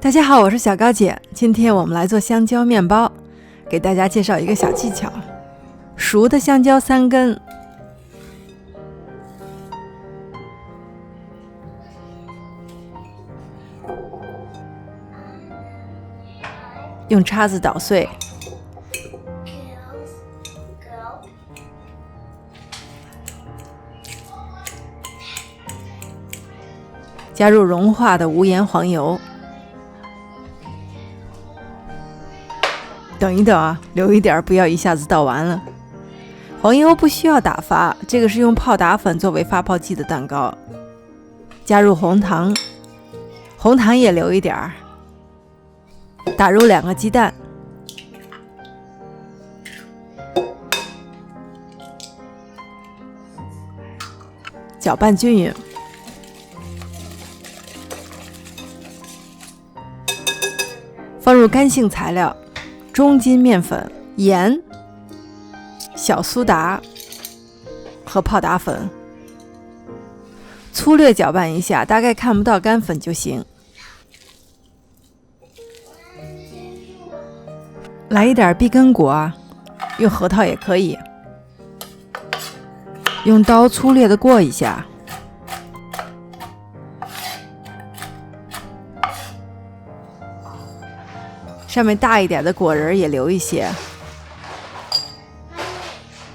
大家好，我是小高姐，今天我们来做香蕉面包，给大家介绍一个小技巧。熟的香蕉3根，用叉子捣碎，加入融化的无盐黄油。等一等啊，留一点，不要一下子倒完了。黄油不需要打发，这个是用泡打粉作为发泡剂的蛋糕。加入红糖，红糖也留一点儿。打入2个鸡蛋，搅拌均匀。放入干性材料。中筋面粉、盐、小苏打和泡打粉，粗略搅拌一下，大概看不到干粉就行。来一点碧根果，用核桃也可以。用刀粗略的过一下。上面大一点的果仁也留一些，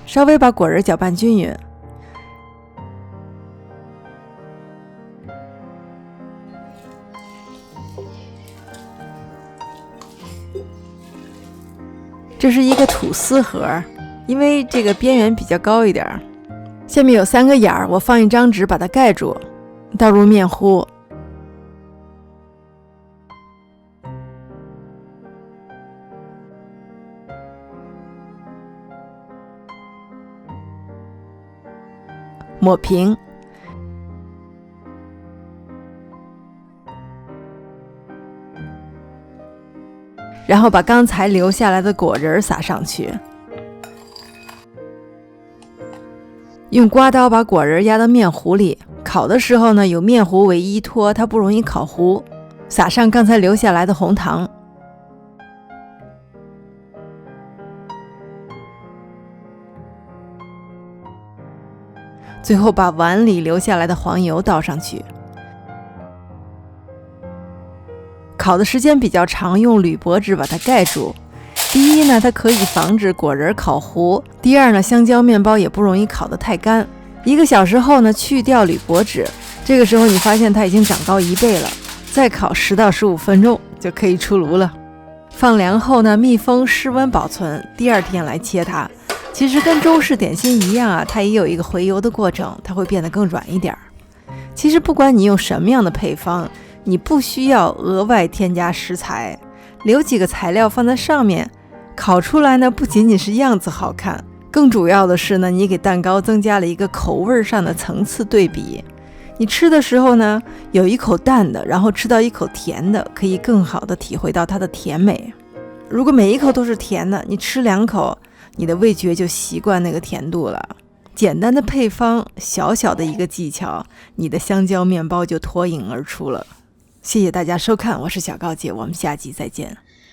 稍微把果仁搅拌均匀。这是一个吐司盒，因为这个边缘比较高一点，下面有3个眼儿，我放一张纸把它盖住，倒入面糊。抹平，然后把刚才留下来的果仁撒上去，用刮刀把果仁压到面糊里。烤的时候呢，有面糊为依托，它不容易烤糊。撒上刚才留下来的红糖。最后把碗里留下来的黄油倒上去。烤的时间比较长，用铝箔纸把它盖住。第一呢，它可以防止果仁烤糊；第二呢，香蕉面包也不容易烤得太干。1个小时后呢，去掉铝箔纸，这个时候你发现它已经长高1倍了。再烤10到15分钟就可以出炉了。放凉后呢，密封室温保存，第2天来切它。其实跟中式点心一样啊，它也有一个回油的过程，它会变得更软一点。其实不管你用什么样的配方，你不需要额外添加食材，留几个材料放在上面，烤出来呢不仅仅是样子好看，更主要的是呢，你给蛋糕增加了一个口味上的层次对比。你吃的时候呢，有一口淡的，然后吃到一口甜的，可以更好的体会到它的甜美。如果每一口都是甜的，你吃2口，你的味觉就习惯那个甜度了。简单的配方，小小的一个技巧，你的香蕉面包就脱颖而出了。谢谢大家收看，我是小高姐，我们下集再见。